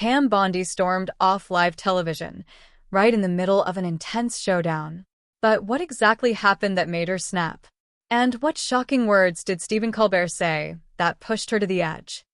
Pam Bondi stormed off live television, right in the middle of an intense showdown. But what exactly happened that made her snap? And what shocking words did Stephen Colbert say that pushed her to the edge?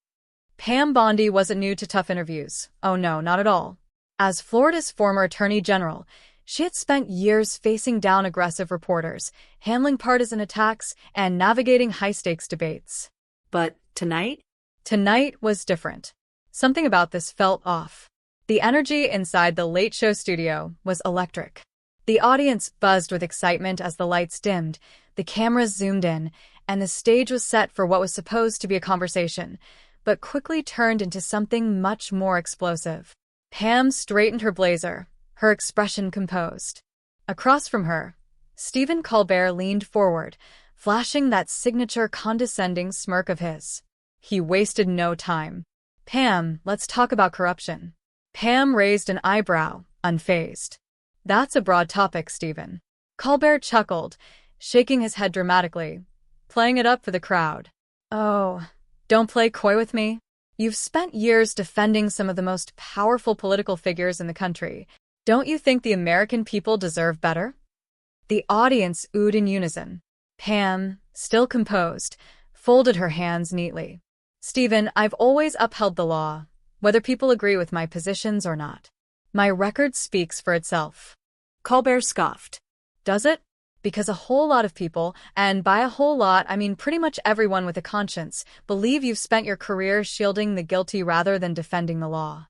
Pam Bondi wasn't new to tough interviews. Oh no, not at all. As Florida's former attorney general, she had spent years facing down aggressive reporters, handling partisan attacks, and navigating high-stakes debates. But tonight? Tonight was different. Something about this felt off. The energy inside the Late Show studio was electric. The audience buzzed with excitement as the lights dimmed, the cameras zoomed in, and the stage was set for what was supposed to be a conversation, but quickly turned into something much more explosive. Pam straightened her blazer, her expression composed. Across from her, Stephen Colbert leaned forward, flashing that signature condescending smirk of his. He wasted no time. "Pam, let's talk about corruption." Pam raised an eyebrow, unfazed. "That's a broad topic, Stephen." Colbert chuckled, shaking his head dramatically, playing it up for the crowd. "Oh, don't play coy with me. You've spent years defending some of the most powerful political figures in the country. Don't you think the American people deserve better?" The audience oohed in unison. Pam, still composed, folded her hands neatly. "Stephen, I've always upheld the law, whether people agree with my positions or not. My record speaks for itself." Colbert scoffed. "Does it? Because a whole lot of people, and by a whole lot I mean pretty much everyone with a conscience, believe you've spent your career shielding the guilty rather than defending the law."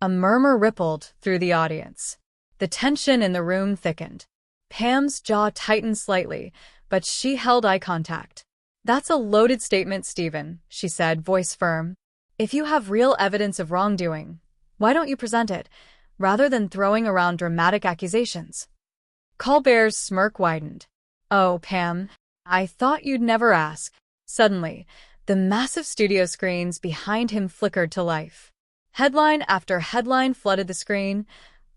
A murmur rippled through the audience. The tension in the room thickened. Pam's jaw tightened slightly, but she held eye contact. "That's a loaded statement, Stephen," she said, voice firm. "If you have real evidence of wrongdoing, why don't you present it, rather than throwing around dramatic accusations?" Colbert's smirk widened. "Oh, Pam, I thought you'd never ask." Suddenly, the massive studio screens behind him flickered to life. Headline after headline flooded the screen.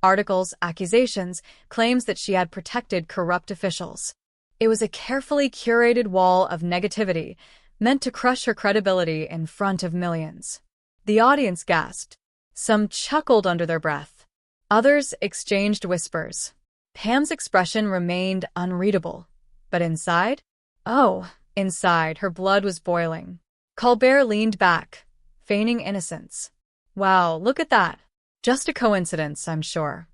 Articles, accusations, claims that she had protected corrupt officials. It was a carefully curated wall of negativity, meant to crush her credibility in front of millions. The audience gasped. Some chuckled under their breath. Others exchanged whispers. Pam's expression remained unreadable. But inside? Oh, inside, her blood was boiling. Colbert leaned back, feigning innocence. "Wow, look at that. Just a coincidence, I'm sure."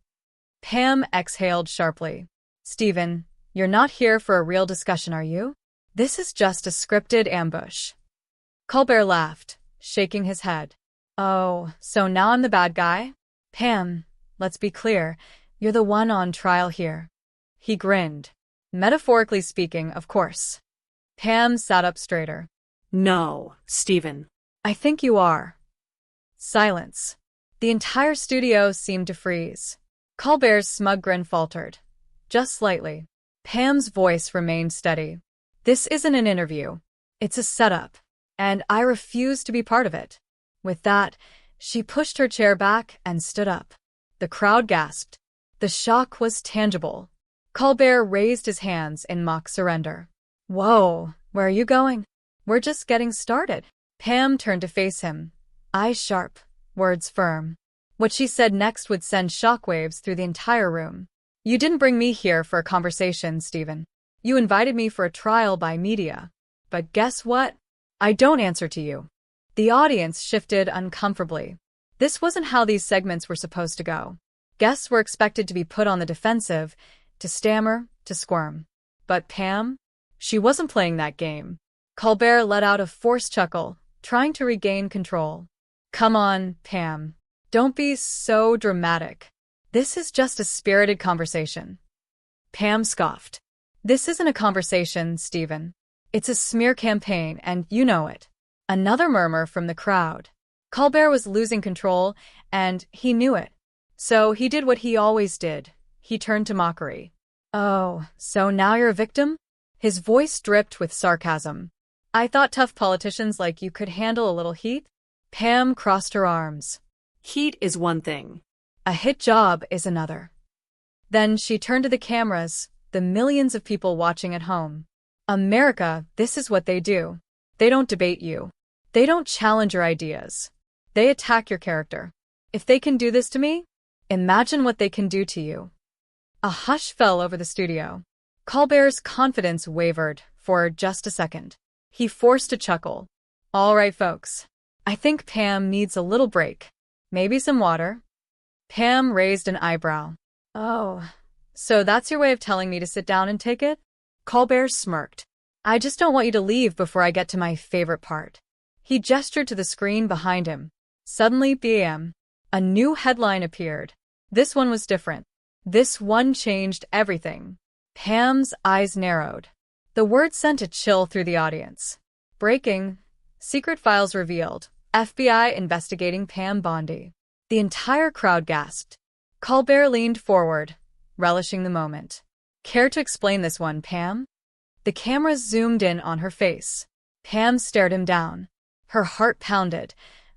Pam exhaled sharply. "Stephen, you're not here for a real discussion, are you? This is just a scripted ambush." Colbert laughed, shaking his head. "Oh, so now I'm the bad guy? Pam, let's be clear. You're the one on trial here." He grinned. "Metaphorically speaking, of course." Pam sat up straighter. "No, Stephen." "I think you are." Silence. The entire studio seemed to freeze. Colbert's smug grin faltered. Just slightly. Pam's voice remained steady. "This isn't an interview. It's a setup. And I refuse to be part of it." With that, she pushed her chair back and stood up. The crowd gasped. The shock was tangible. Colbert raised his hands in mock surrender. "Whoa, where are you going?" "We're just getting started." Pam turned to face him, eyes sharp, words firm. What she said next would send shockwaves through the entire room. "You didn't bring me here for a conversation, Stephen. You invited me for a trial by media. But guess what? I don't answer to you." The audience shifted uncomfortably. This wasn't how these segments were supposed to go. Guests were expected to be put on the defensive, to stammer, to squirm. But Pam? She wasn't playing that game. Colbert let out a forced chuckle, trying to regain control. "Come on, Pam. Don't be so dramatic. This is just a spirited conversation." Pam scoffed. "This isn't a conversation, Stephen. It's a smear campaign, and you know it." Another murmur from the crowd. Colbert was losing control, and he knew it. So he did what he always did. He turned to mockery. "Oh, so now you're a victim?" His voice dripped with sarcasm. "I thought tough politicians like you could handle a little heat?" Pam crossed her arms. "Heat is one thing. A hit job is another." Then she turned to the cameras, the millions of people watching at home. "America, this is what they do. They don't debate you. They don't challenge your ideas. They attack your character. If they can do this to me, imagine what they can do to you. A hush fell over the studio. Colbert's confidence wavered for just a second. He forced a chuckle. All right, folks. I think Pam needs a little break. Maybe some water? Pam raised an eyebrow. Oh, so that's your way of telling me to sit down and take it? Colbert smirked. I just don't want you to leave before I get to my favorite part. He gestured to the screen behind him. Suddenly, bam, a new headline appeared. This one was different. This one changed everything. Pam's eyes narrowed. The word sent a chill through the audience. Breaking. Secret files revealed. FBI investigating Pam Bondi. The entire crowd gasped. Colbert leaned forward, relishing the moment. Care to explain this one, Pam? The cameras zoomed in on her face. Pam stared him down. Her heart pounded,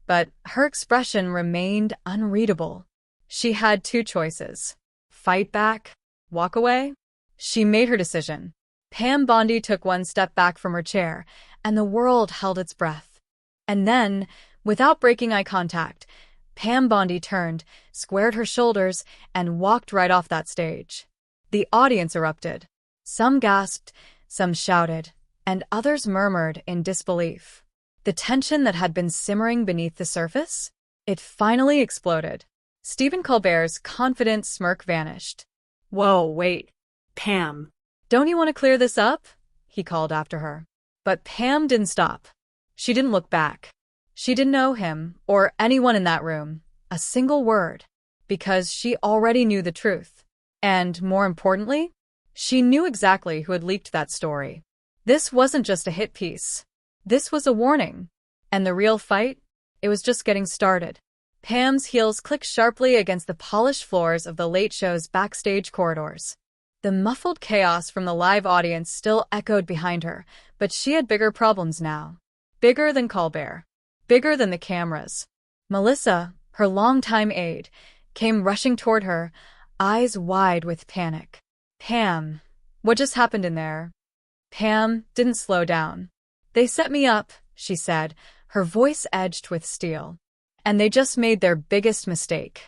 but her expression remained unreadable. She had two choices. Fight back? Walk away? She made her decision. Pam Bondi took one step back from her chair, and the world held its breath. And then, without breaking eye contact, Pam Bondi turned, squared her shoulders, and walked right off that stage. The audience erupted. Some gasped, some shouted, and others murmured in disbelief. The tension that had been simmering beneath the surface? It finally exploded. Stephen Colbert's confident smirk vanished. Whoa, wait. Pam. Don't you want to clear this up? He called after her. But Pam didn't stop. She didn't look back. She didn't know him, or anyone in that room, a single word, because she already knew the truth. And, more importantly, she knew exactly who had leaked that story. This wasn't just a hit piece. This was a warning. And the real fight? It was just getting started. Pam's heels clicked sharply against the polished floors of the Late Show's backstage corridors. The muffled chaos from the live audience still echoed behind her, but she had bigger problems now. Bigger than Colbert. Bigger than the cameras. Melissa, her longtime aide, came rushing toward her, eyes wide with panic. Pam, what just happened in there? Pam didn't slow down. They set me up, she said, her voice edged with steel. And they just made their biggest mistake.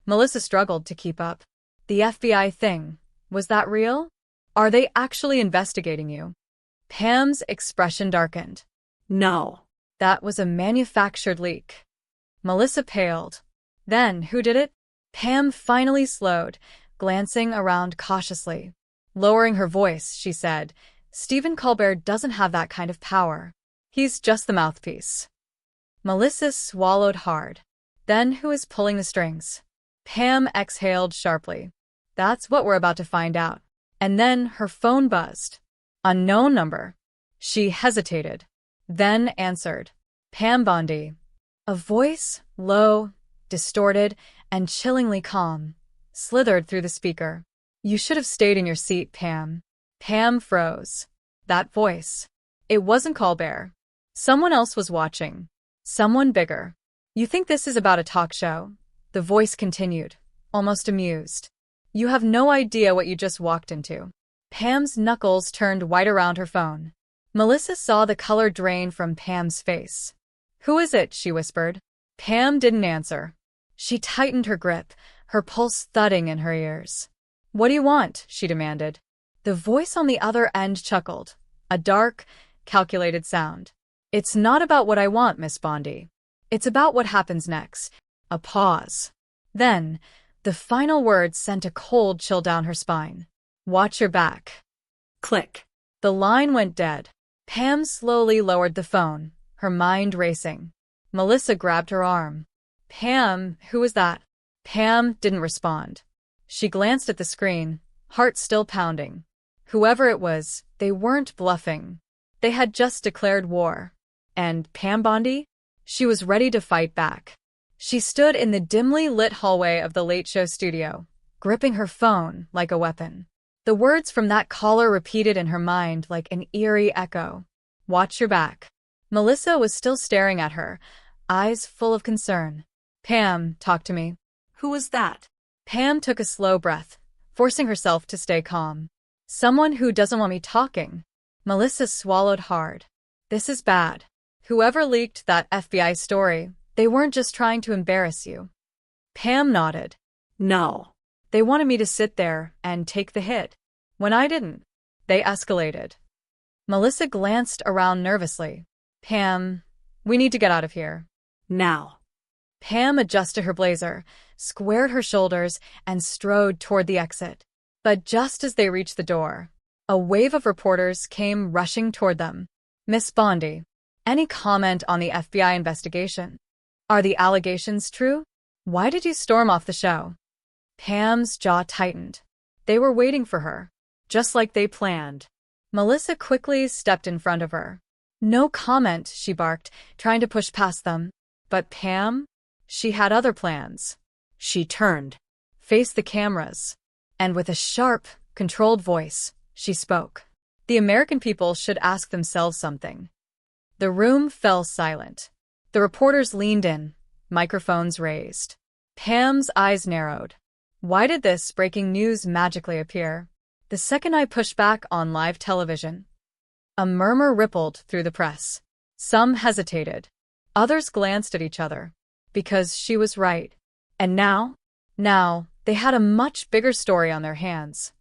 Melissa struggled to keep up. The FBI thing, was that real? Are they actually investigating you? Pam's expression darkened. No. That was a manufactured leak. Melissa paled. Then, who did it? Pam finally slowed, glancing around cautiously. Lowering her voice, she said, Stephen Colbert doesn't have that kind of power. He's just the mouthpiece. Melissa swallowed hard. Then who is pulling the strings? Pam exhaled sharply. That's what we're about to find out. And then her phone buzzed. Unknown number. She hesitated, then answered. Pam Bondi. A voice, low, distorted, and chillingly calm, slithered through the speaker. You should have stayed in your seat, Pam. Pam froze. That voice. It wasn't Colbert. Someone else was watching. Someone bigger. You think this is about a talk show? The voice continued, almost amused. You have no idea what you just walked into. Pam's knuckles turned white around her phone. Melissa saw the color drain from Pam's face. Who is it? She whispered. Pam didn't answer. She tightened her grip, her pulse thudding in her ears. What do you want? She demanded. The voice on the other end chuckled, a dark, calculated sound. It's not about what I want, Miss Bondi. It's about what happens next. A pause. Then, the final word sent a cold chill down her spine. Watch your back. Click. The line went dead. Pam slowly lowered the phone, her mind racing. Melissa grabbed her arm. Pam, who was that? Pam didn't respond. She glanced at the screen, heart still pounding. Whoever it was, they weren't bluffing. They had just declared war. And Pam Bondi? She was ready to fight back. She stood in the dimly lit hallway of the Late Show studio, gripping her phone like a weapon. The words from that caller repeated in her mind like an eerie echo. Watch your back. Melissa was still staring at her, eyes full of concern. Pam, talk to me. Who was that? Pam took a slow breath, forcing herself to stay calm. Someone who doesn't want me talking. Melissa swallowed hard. This is bad. Whoever leaked that FBI story, they weren't just trying to embarrass you. Pam nodded. No. They wanted me to sit there and take the hit. When I didn't, they escalated. Melissa glanced around nervously. Pam, we need to get out of here. Now. Pam adjusted her blazer, squared her shoulders, and strode toward the exit. But just as they reached the door, a wave of reporters came rushing toward them. Miss Bondi, any comment on the FBI investigation? Are the allegations true? Why did you storm off the show? Pam's jaw tightened. They were waiting for her, just like they planned. Melissa quickly stepped in front of her. No comment, she barked, trying to push past them. But Pam? She had other plans. She turned, faced the cameras, and with a sharp, controlled voice, she spoke. The American people should ask themselves something. The room fell silent. The reporters leaned in, microphones raised. Pam's eyes narrowed. Why did this breaking news magically appear? The second I pushed back on live television. A murmur rippled through the press. Some hesitated. Others glanced at each other. Because she was right. And now, they had a much bigger story on their hands.